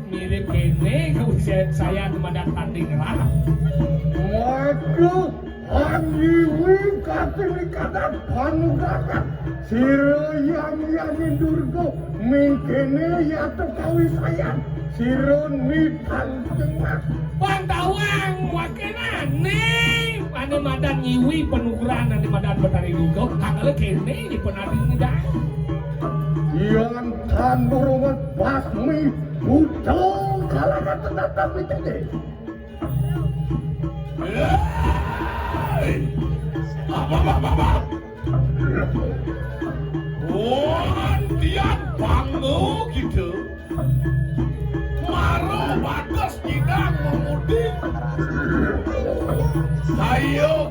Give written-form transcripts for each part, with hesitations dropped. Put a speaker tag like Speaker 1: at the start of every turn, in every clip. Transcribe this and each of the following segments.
Speaker 1: Mirip kene kawisan saya teman tanding lah.
Speaker 2: Waduh, anjiwi katilikadan panugakan siro yang durgo mingkene ya tekawi sayang siro nitan tengah
Speaker 1: Pantauan wakenan nih ane madan nyiwi penukuran ane madan betari durgo kangale kene di penari nida
Speaker 2: yang tandurumat basmi utang kalangan tetap itu deh.
Speaker 3: Apa? Wantian pangu gitu. Maro batas tidak memudi.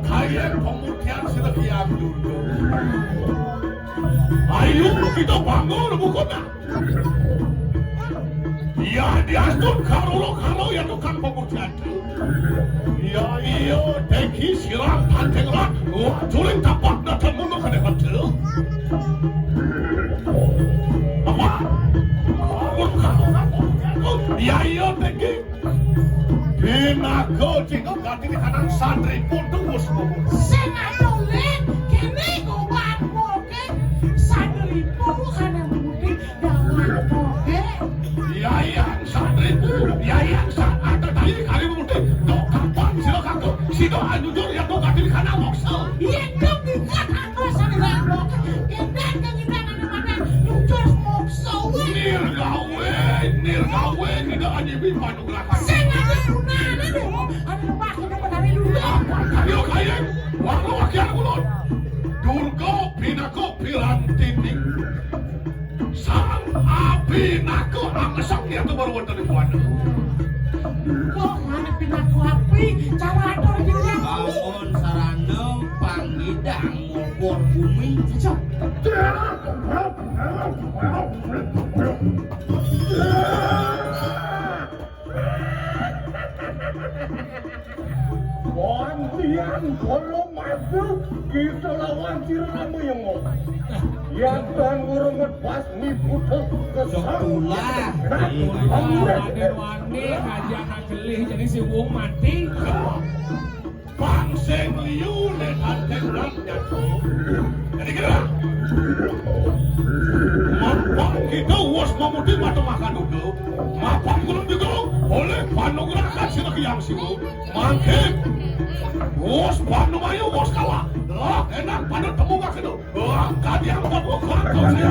Speaker 3: Kayak pemudian sekian dulu. Ayo kita bangun bukuna. Ya diastun kalau ya tukang pemudian. Ya iyo deki sirang panteng lah. Wah juling tapak natan mulu kade betul. Apa? Ya iyo deki. Binago jingok ganti di kanan santri pundung musmu.
Speaker 4: Senadolek kene gobak boke santri pun kana mudi dawan boke.
Speaker 3: Yayang santri pun yayang saat ada tadi kali mudi. Dok kapan silakan tuh. Sido anjur yang dok ganti di kanan mokso.
Speaker 4: Yendok dikat anu sanira boke. Indan mana nyucur mokso. Nirgawe tidak anjibi panugrakan.
Speaker 1: Sesuhunan
Speaker 4: dong. Ada pak kita petani dulu.
Speaker 3: Ayo kayeng, waktu wakian kulon. Durgo pinako pirantining. Sang abinako angesang niya tuh baru wonten di buana.
Speaker 4: Kok mana pinako api? Cara atur gila.
Speaker 5: Bangun sarana panggidang ngobor bumi.
Speaker 4: Cocok.
Speaker 2: Wantian kalau masuk kita lawan siramu yang mau. Ya dan urungan basmi putus
Speaker 5: Betulah.
Speaker 1: wani ngajak jelih jadi si wong mati.
Speaker 3: Pangseng liu dan anteng rangnya tuh. Jadi kira. Mampang kita was memudi mata makan dulu. Mampang kulung dulu. Oleh panugrakan sila kiyang sibu. Mangkip. Was panu mayu was kalah. Lah enak panu temu kak itu. Angkat yang buat kau saya.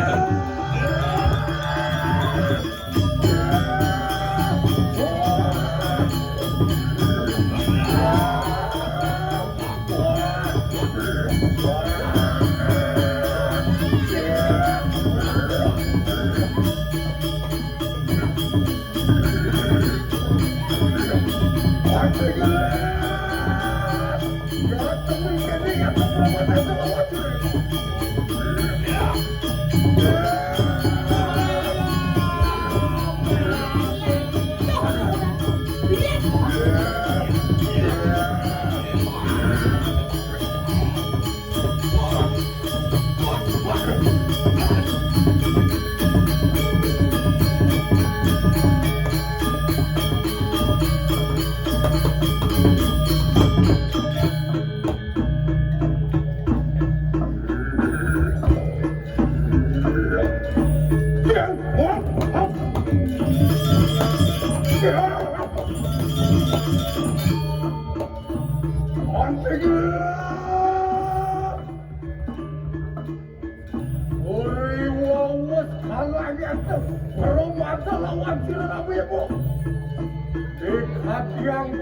Speaker 2: Yang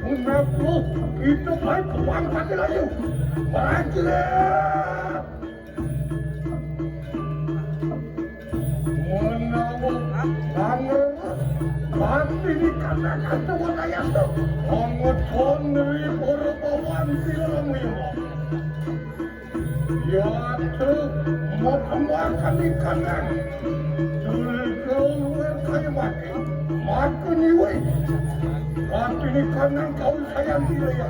Speaker 2: mengaku itu baik bangsa Rahayu. Prajurit menawar tangan pasti dikatakan semua ayat itu mengoton dari perempuan silamu yaitu mempermakan di kanan dulu kaya mati makan niwai tapi di kanan kau sayang tidak ya.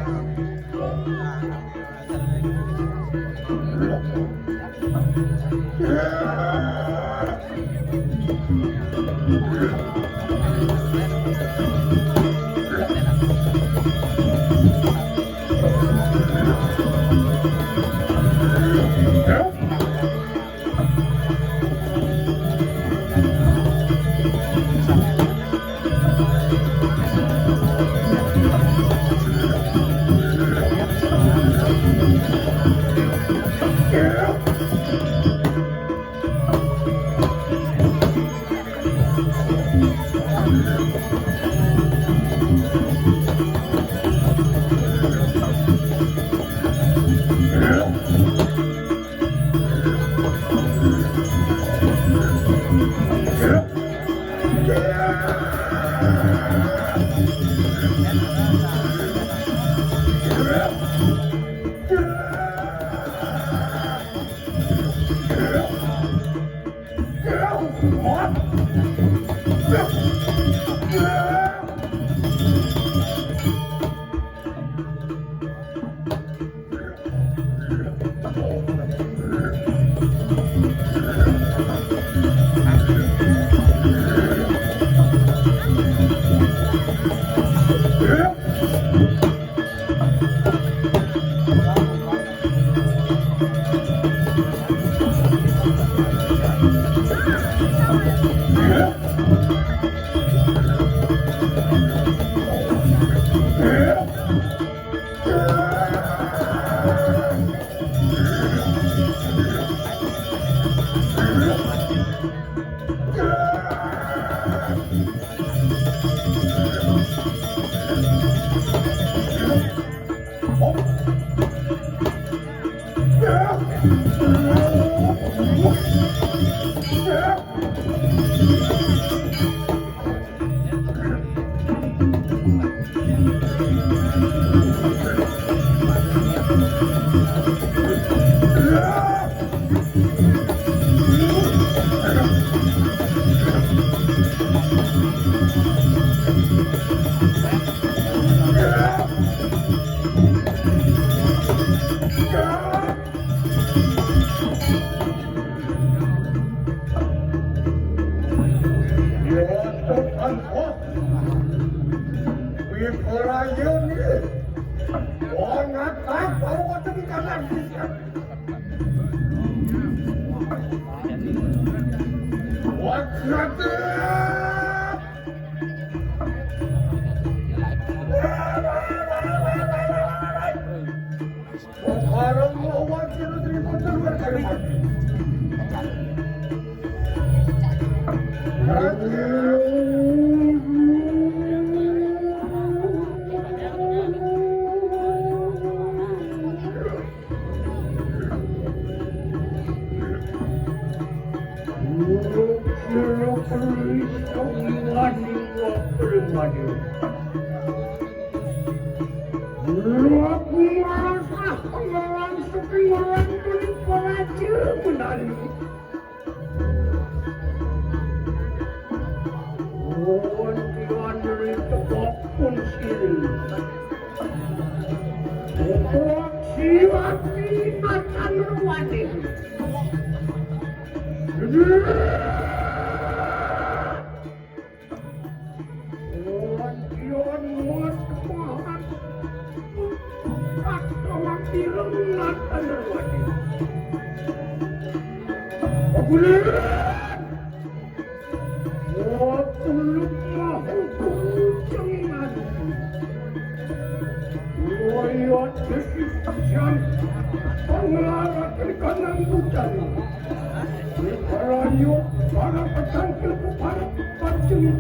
Speaker 2: Rahayu para petangkil para pancing.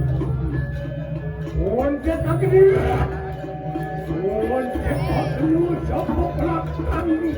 Speaker 2: Once kaki dia. Once kaki lu siapa pelakang ni.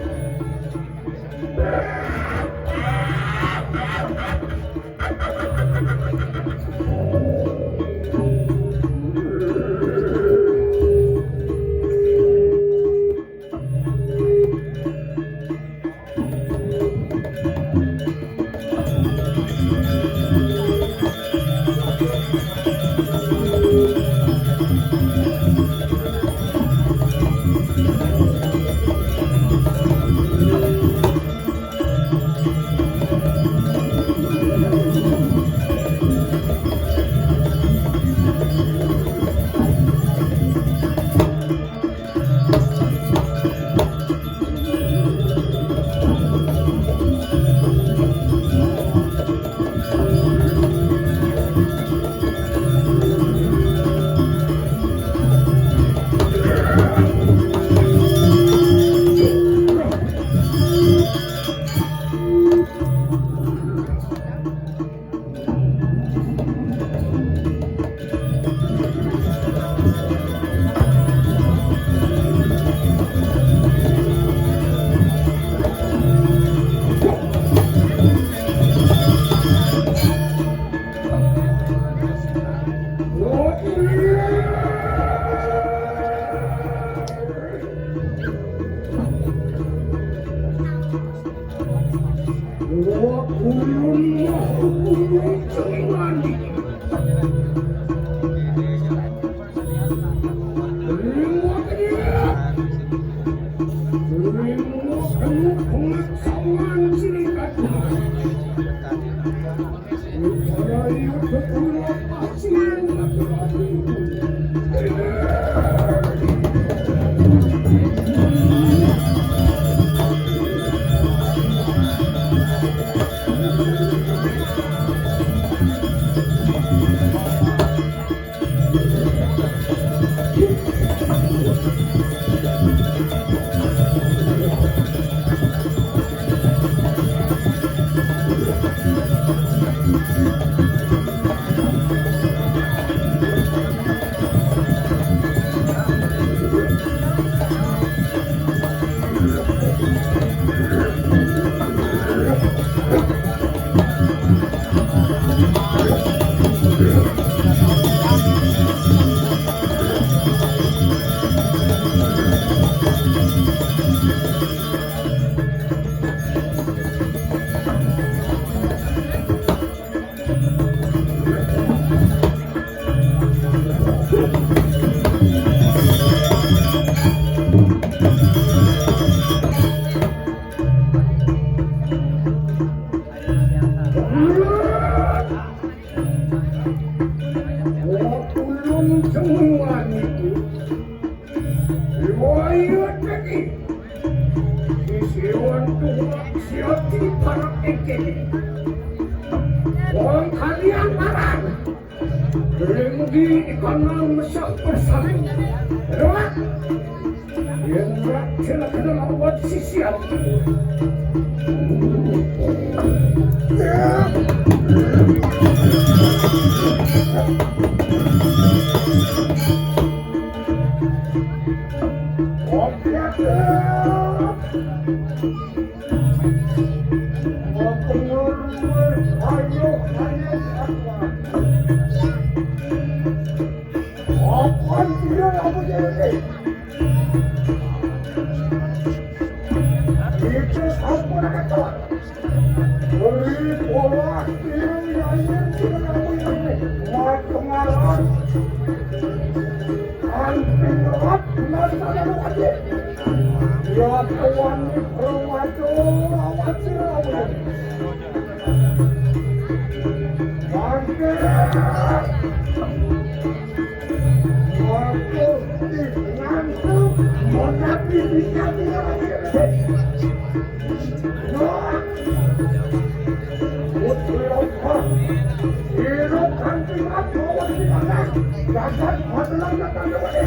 Speaker 2: Jagat adalah yang ada.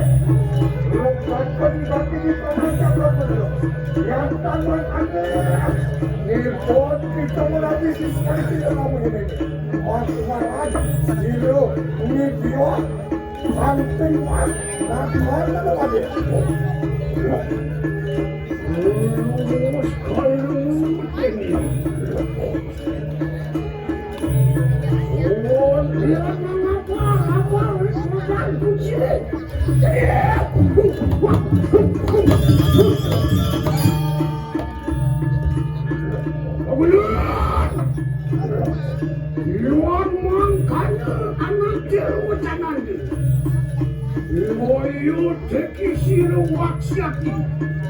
Speaker 2: Lupakan bagi di Paneca berdoa. Yang tangan anda. Nirpot kita melagi di sekali dalam ini. Osmaran, Hiro, Nibio, Antiwan, dan mana lagi. Iwan mangkanya anak jerucan nanti. Iwoyu tekisiru waksiaki.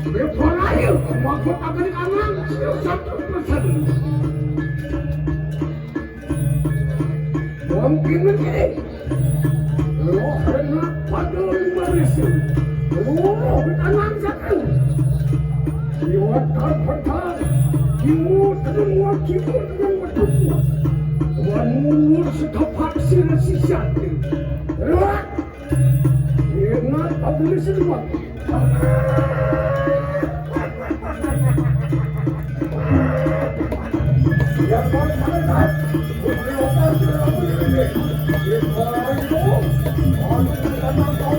Speaker 2: Bepalayu makut akan anak satu persen. Mungkin begini. Lo hendak pada marisu. Lo anak satu. Iwan terpental. Ibu semua kibur dengan bertubuh. Tuan mumur setapak sirasi syati. Lewat. Ingat apabila semua. Yang mana putri otak selalu ini. Sekolah itu harus ditanamkan.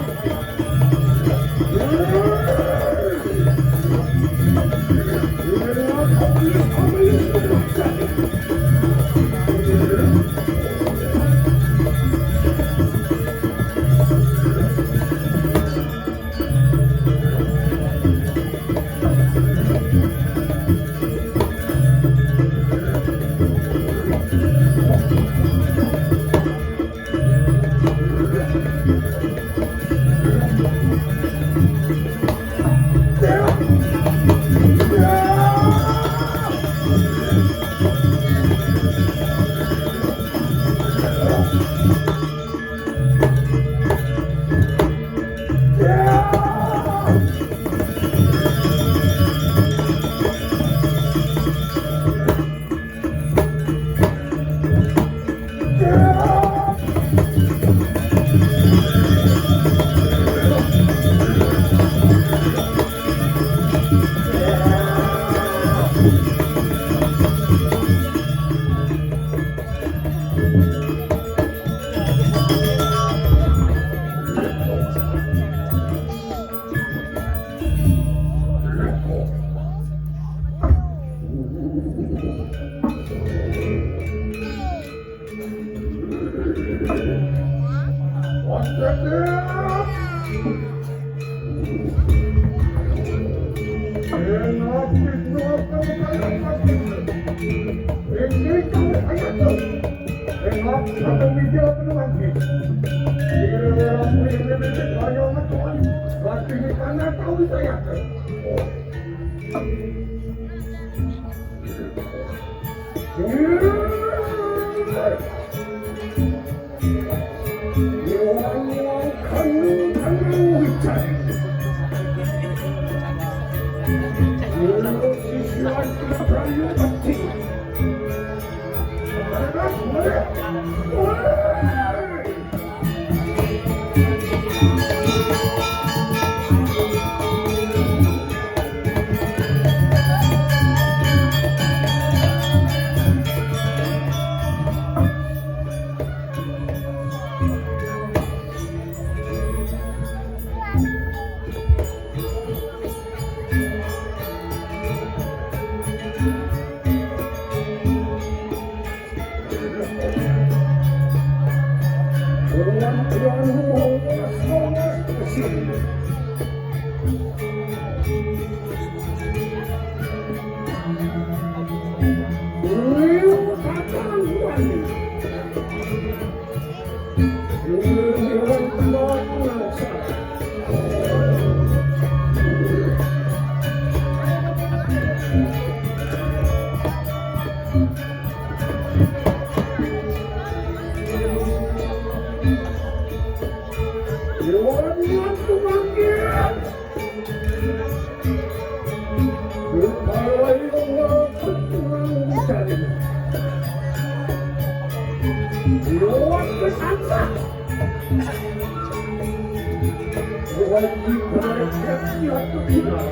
Speaker 2: Wajib mereka siapa tidak.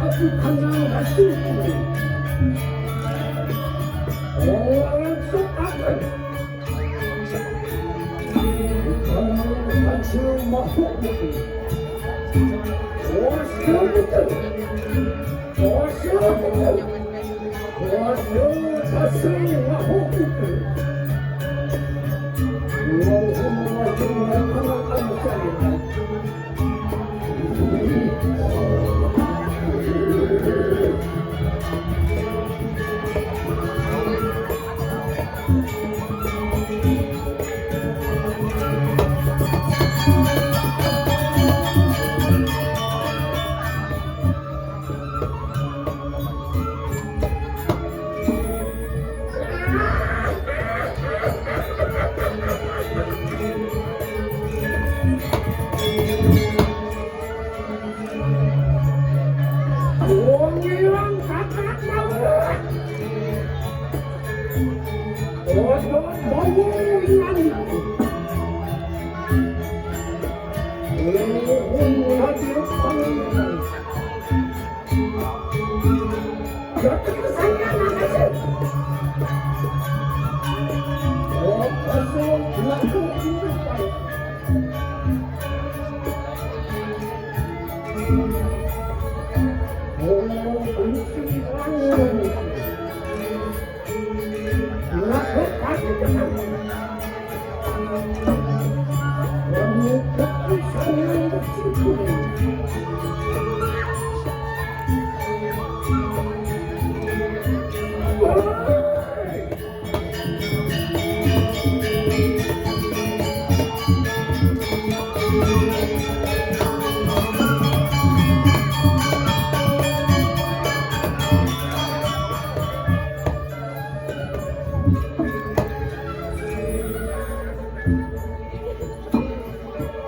Speaker 2: Aku kenal hatiku. Orang sepakat. Kamu hasil makhluk itu. Hasil betul. Hasil betul. Hasil makhluk itu.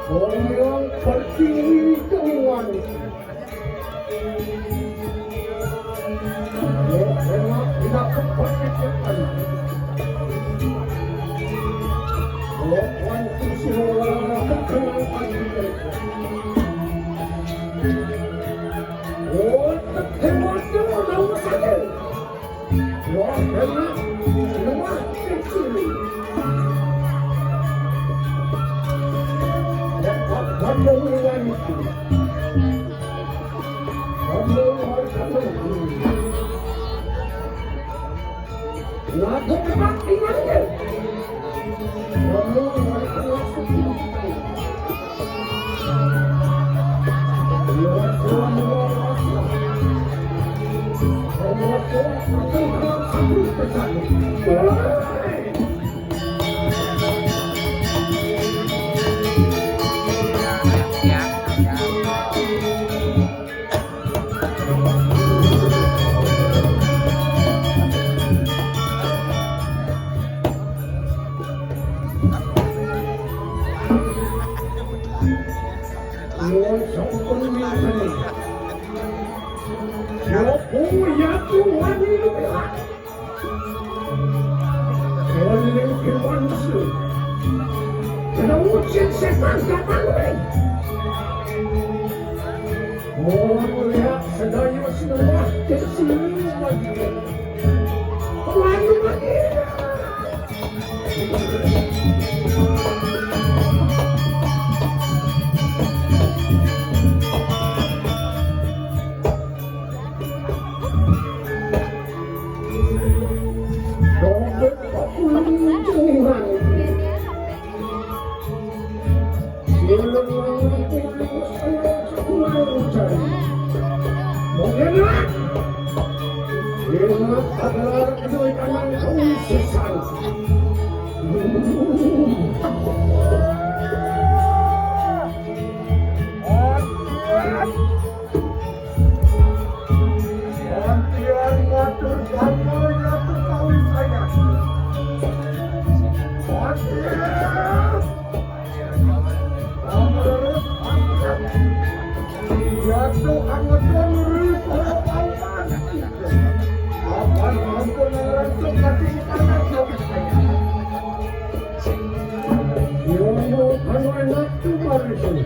Speaker 2: Orang Pertiwi Gunung. Memang tidak kepastian. Orang Puseh terkenal pada. Orang hebat dalam saja. Orang hebat lemah kecil. Kamuan itu, lagu kemak tinggalnya, kamu harus seperti Jatuh anget Calonarang lokasi tanah jauh saya. Yono anu enak tuh baru itu.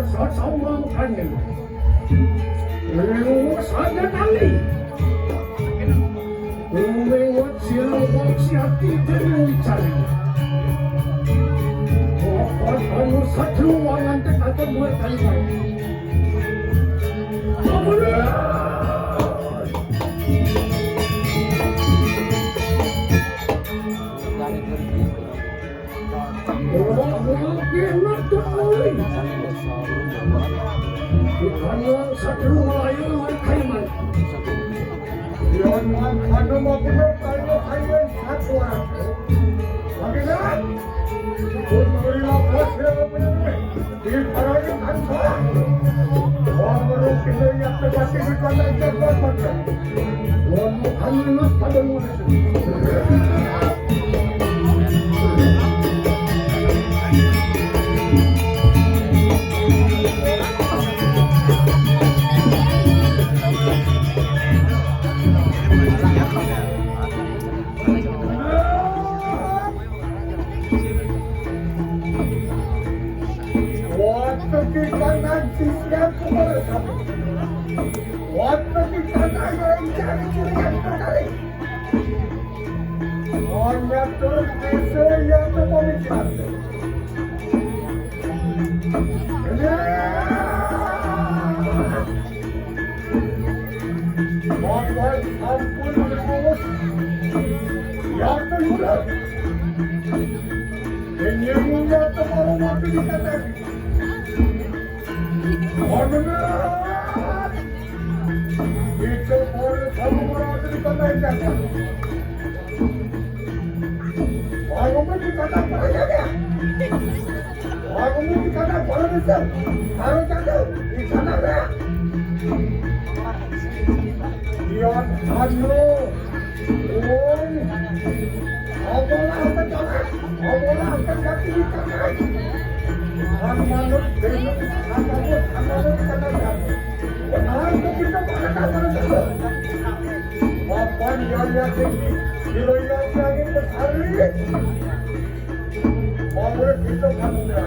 Speaker 2: sesama kanin. Menunggu saja tali. Menguat silang siati dan cari. Bapak anu satu wangan tekata buat kali. Bukanlah satu Melayu Kaiman. Yang mana mau benar kalau Kaiman satu orang. Bagaimana? Berilah pasir penyembuh di parang kantor. Orang berukir yang terpasti di kandang Jagat pada. Orang anak pada mulut. Waktu kita nanti siap bersama. Waktu kita nanti cari curian tertarik. Hanya terpisah yang terpemikiran. Mohon ampun berurus yang terhulur. Menyembuhnya terlalu waktu dikatakan. Benar. Itu boleh kamu merasa dikatakan. Aku pun dikatakan percaya. Aku pun dikatakan boleh besar. Harus jatuh dikatakan. Yang anu, Apalah berjalan, apalah terjadi di tanah. Manut benut, anamut katakan. Benar kita katakan saja. Papan yaya tinggi, diloyang angin berhari. Mau kita kanunya.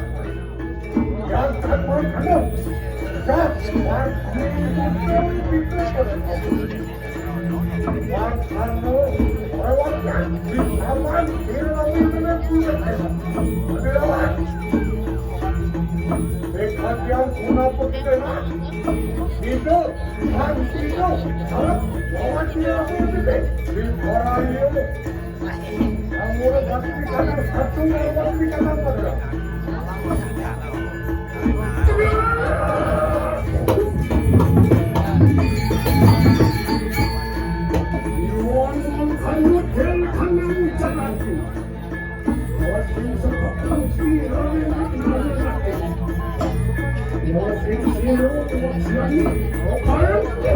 Speaker 2: Yang tanpa kanu, sak warni kita kanu lewatnya di taman dilalui dengan Puncak. Lewat. Dekat yang guna perkenan itu nanti itu harap lawan dia itu di Rahayu. Kamu dapat dikatakan satu lawan dikatakan pada. Iwan menghanyut dan tangan jalanku. Masih sepakat sirani lagi. Masih sirani lagi. Oke.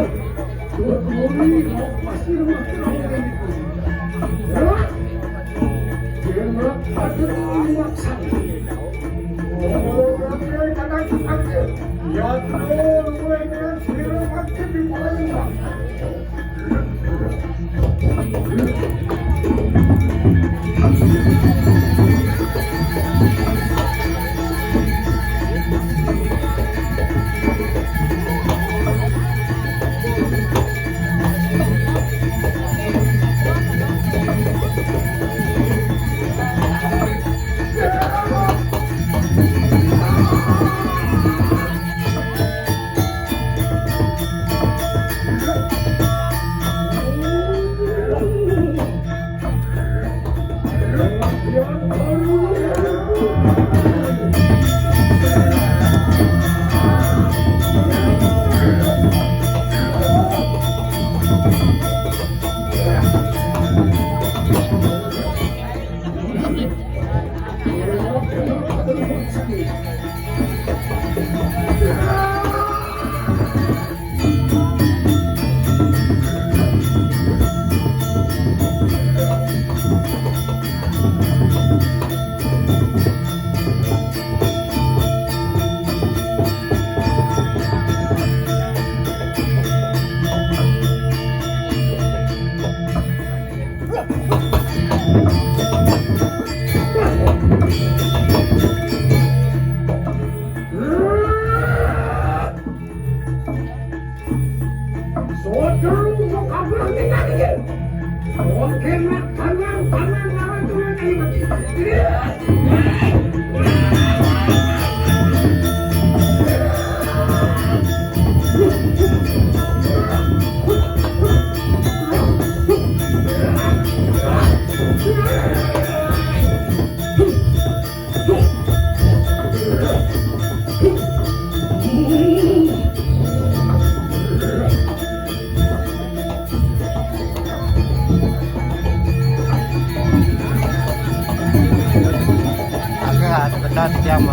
Speaker 2: Dua-duanya pasti makin lagi. Ya. Dia ada maksud. Orang yang kadang saja. Ya tahu mereka sirani makin di Payangan.
Speaker 6: adat yang